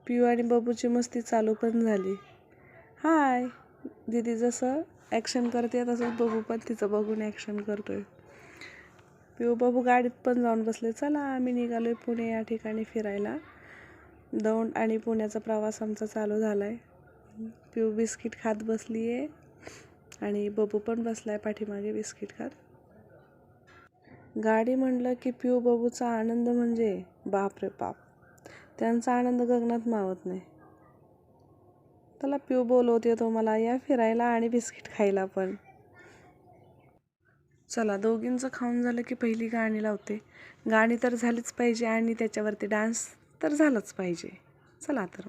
पिऊ आणि बबूची मस्ती चालू पण झाली. हाय, दीदी जसं ॲक्शन करते तसंच बबू पण तिचं बघून ॲक्शन करतोय. पिऊ बबू गाडीत पण जाऊन बसले. चला आम्ही निघालोय पुणे या ठिकाणी फिरायला. दौंड आणि पुण्याचा प्रवास आमचा चालू झाला आहे. पिऊ बिस्किट खात बसली आहे आणि बबू पण बसला आहे पाठीमागे बिस्किट खात. गाडी म्हणलं की पिऊ बबूचा आनंद म्हणजे बाप रे बाप, त्यांचा आनंद गगनात मावत नाही. त्याला पिऊ बोलवते तो मला या फिरायला आणि बिस्किट खायला पण. चला दोघींचं खाऊन झालं की पहिली गाणी लावते. गाणी तर झालीच पाहिजे आणि त्याच्यावरती डान्स तर झालंच पाहिजे. चला तर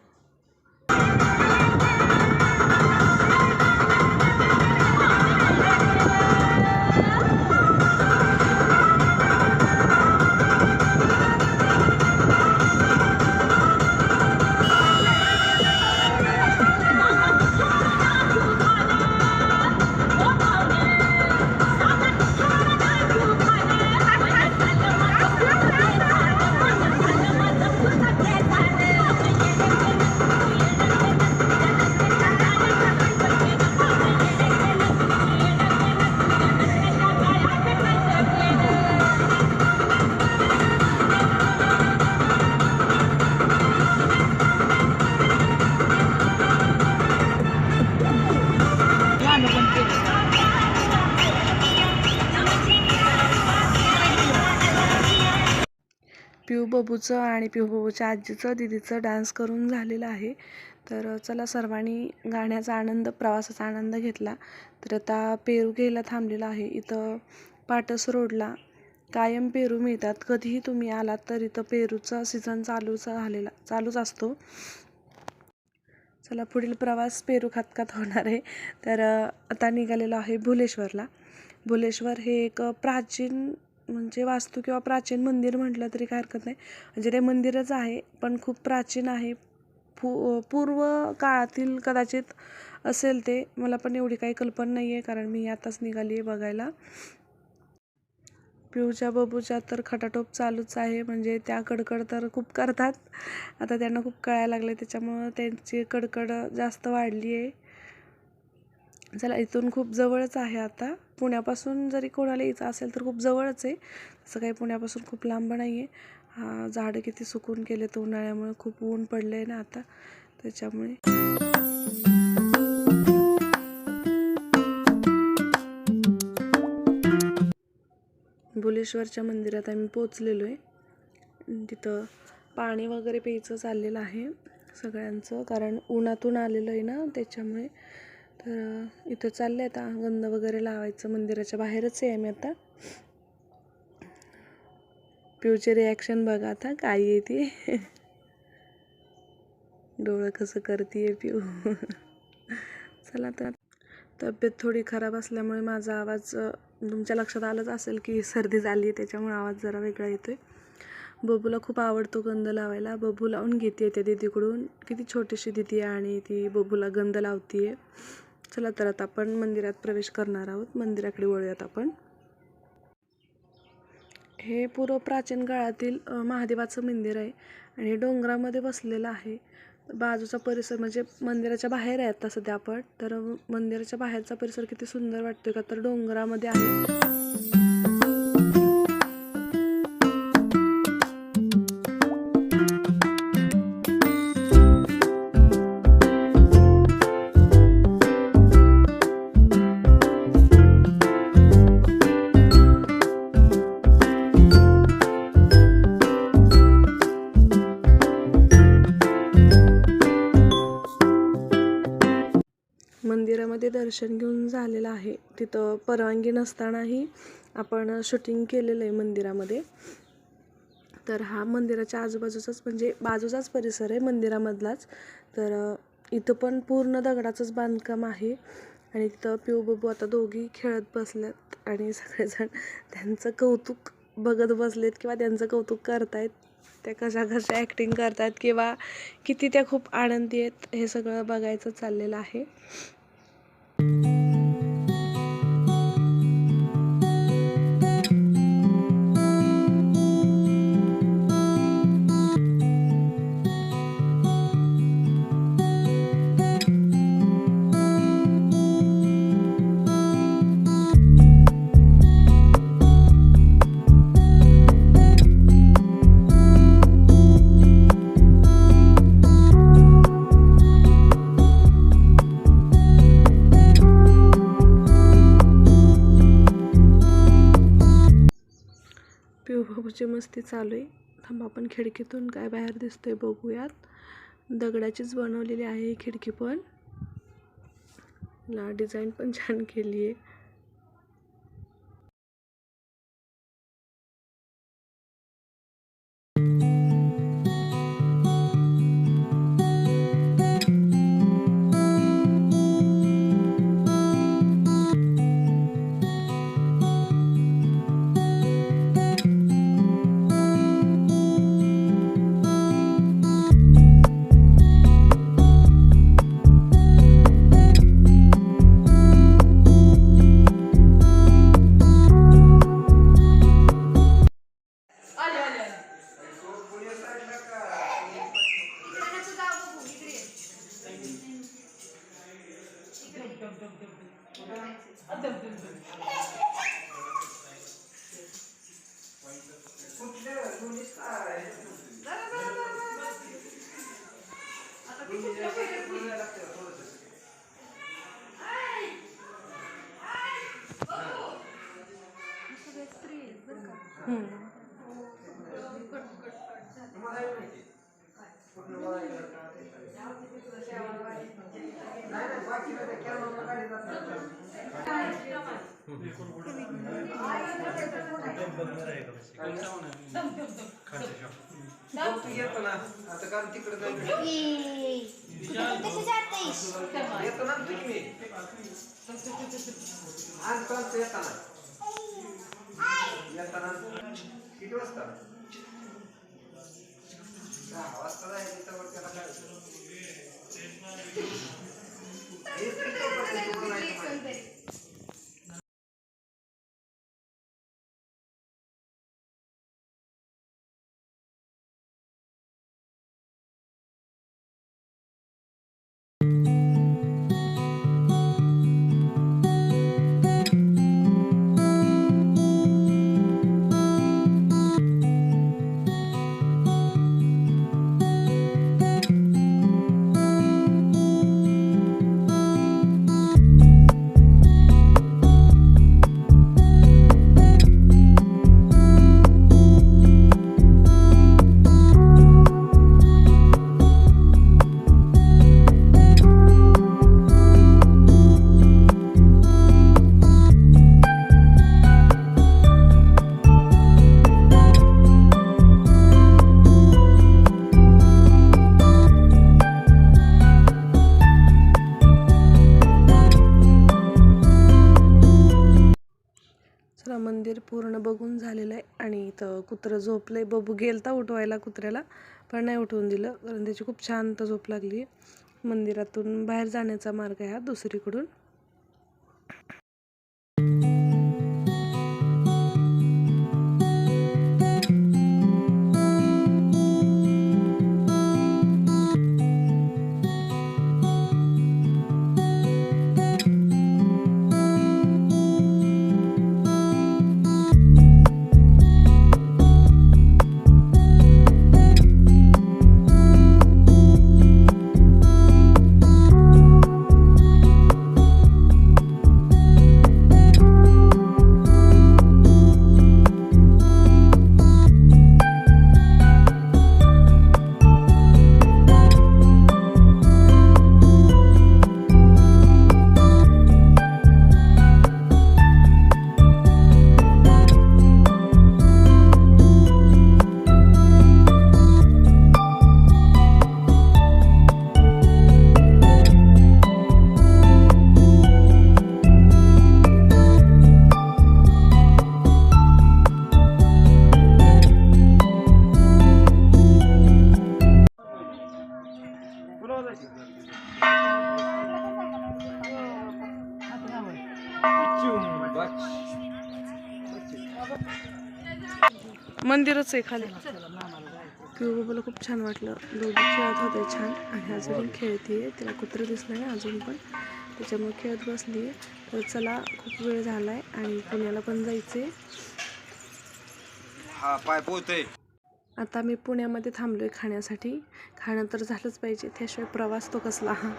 पिऊ बबूचं आणि पिऊ बबूच्या आजीचं दीदीचं डान्स करून झालेलं आहे. तर चला सर्वांनी गाण्याचा आनंद, प्रवासाचा आनंद घेतला. तर आता पेरू घ्यायला थांबलेला आहे. इथं पाटस रोडला कायम पेरू मिळतात. कधीही तुम्ही आलात तर इथं पेरूचा सीझन चालूच असतो. चला पुढील प्रवास पेरू खात खात होणार आहे. तर आता निघालेलो आहे भुलेश्वरला. भुलेश्वर हे एक प्राचीन म्हणजे वास्तू किंवा प्राचीन मंदिर म्हटलं तरी काय हरकत नाही. म्हणजे ते मंदिरच आहे पण खूप प्राचीन आहे. पूर्व काळातील कदाचित असेल ते. मला पण एवढी काही कल्पना नाही आहे कारण मी आताच निघाली आहे बघायला. पिऊच्या बबूच्या तर खटाटोप चालूच आहे. म्हणजे त्या कडकड तर खूप करतात. आता त्यांना खूप कळायला लागले त्याच्यामुळं त्यांची कडकड जास्त वाढली आहे. चला इथून खूप जवळच आहे. आता पुण्यापासून जरी कोणाला यायचं असेल तर खूप जवळच आहे. तसं काही पुण्यापासून खूप लांब नाही आहे. झाडं किती सुकून केले तर उन्हाळ्यामुळे खूप ऊन पडलं आहे ना आता त्याच्यामुळे. भुलेश्वरच्या मंदिरात आम्ही पोचलेलो आहे. तिथं पाणी वगैरे प्यायचं चाललेलं आहे सगळ्यांचं कारण उन्हातून आलेलं आहे ना त्याच्यामुळे. तर इथं चाललं आहे आता गंध वगैरे लावायचं. मंदिराच्या बाहेरच आहे आम्ही आता. पिऊचे रिॲक्शन बघा आता काय आहे ते. डोळं कसं करते पिऊ. चला तर तब्येत थोडी खराब असल्यामुळे माझा आवाज तुमच्या लक्षात आलंच असेल की सर्दी झाली त्याच्यामुळे आवाज जरा वेगळा येतोय. बबूला खूप आवडतो गंध लावायला. बबू लावून घेते त्या दीदीकडून. किती छोटीशी दीदी आहे आणि ती बबूला गंध लावतीये. चला तर आता आपण मंदिरात प्रवेश करणार आहोत. मंदिराकडे वळूयात आपण. हे पूर्व प्राचीन काळातील महादेवाचं मंदिर आहे आणि डोंगरामध्ये बसलेलं आहे. बाजूचा परिसर म्हणजे मंदिराच्या बाहेर आहे आता सध्या आपण. तर मंदिराच्या बाहेरचा परिसर किती सुंदर वाटतोय का तर डोंगरामध्ये आहे. मंदिरामध्ये दर्शन घेऊन झालेलं आहे. तिथं परवानगी नसतानाही आपण शूटिंग केलेलं आहे मंदिरामध्ये. तर हा मंदिराच्या आजूबाजूचाच म्हणजे बाजूचाच परिसर आहे मंदिरामधलाच. तर इथं पण पूर्ण दगडाचंच बांधकाम आहे आणि तिथं पिऊ बबू आता दोघी खेळत बसल्यात आणि सगळेजण त्यांचं कौतुक बघत बसलेत किंवा त्यांचं कौतुक करतायत. त्या कशा ॲक्टिंग करतायत किंवा किती त्या खूप आनंदी आहेत हे सगळं बघायचं चाललेलं आहे. बाबूची मस्ती चालू आहे. थांबा आपण खिडकीतून काय बाहेर दिसतंय बघूयात. दगडाचीच बनवलेली आहे ही खिडकी पण. ला डिझाईन पण छान केली आहे. येतो ना आता कारण तिकडे जायचं येतो ना तुम्ही आजकालच येताना किती वाजता 10 वाजता जायचं तर त्याला काय मंदिर पूर्ण बघून झालेलं आहे. आणि इथं कुत्रं झोपलंय. बबू गेलता उठवायला कुत्र्याला, पण नाही उठवून दिलं कारण त्याची खूप शांत झोप लागली. मंदिरातून बाहेर जाण्याचा मार्ग आहे हा दुसरीकडून. मंदिरच आहे खाली. बाबाला खूप छान वाटलं. दोघी खेळत होते छान. आणि अजून खेळतीये. तिला कुत्रं दिसलं नाही अजून पण, त्याच्यामुळे खेळत बसली. तर चला, खूप वेळ झालाय आणि पुण्याला पण जायचंय. हा पाय पोहतोय. आता मी पुण्यामध्ये थांबलोय खाण्यासाठी. खाणं तर झालंच पाहिजे, त्याशिवाय प्रवास तो कसला. हा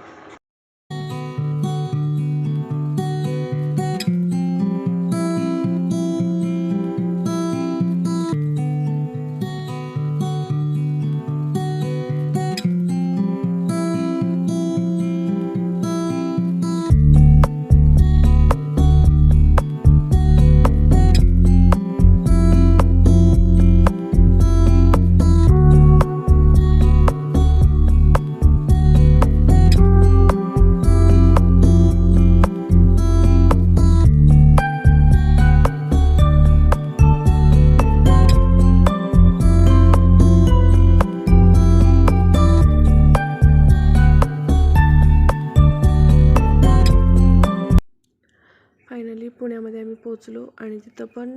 पोचलो आणि तिथं पण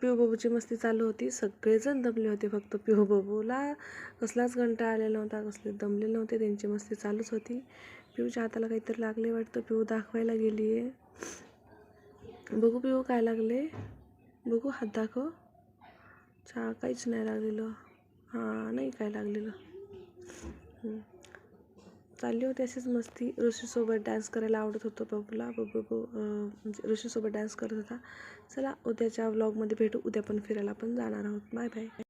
पिऊ बाबूची मस्ती चालू होती. सगळेजण दमले होते, फक्त पिऊ बाबूला कसलाच कंटाळा आलेला नव्हता, कसले दमलेले नव्हते. त्यांची मस्ती चालूच होती. पिऊच्या हाताला काहीतरी लागले वाटतं. पिऊ दाखवायला गेली आहे. बघू पिऊ काय लागले, बघू हात दाखव. काहीच नाही लागलेलं. हां, नाही काय लागलेलं. चालली होती अशीच मस्ती. ऋषीसोबत डान्स करायला आवडत होतं बाबूला. म्हणजे ऋषीसोबत डान्स करत होता. चला उद्याच्या व्लॉगमध्ये भेटू. उद्या पण फिरायला पण जाणार आहोत. Bye bye.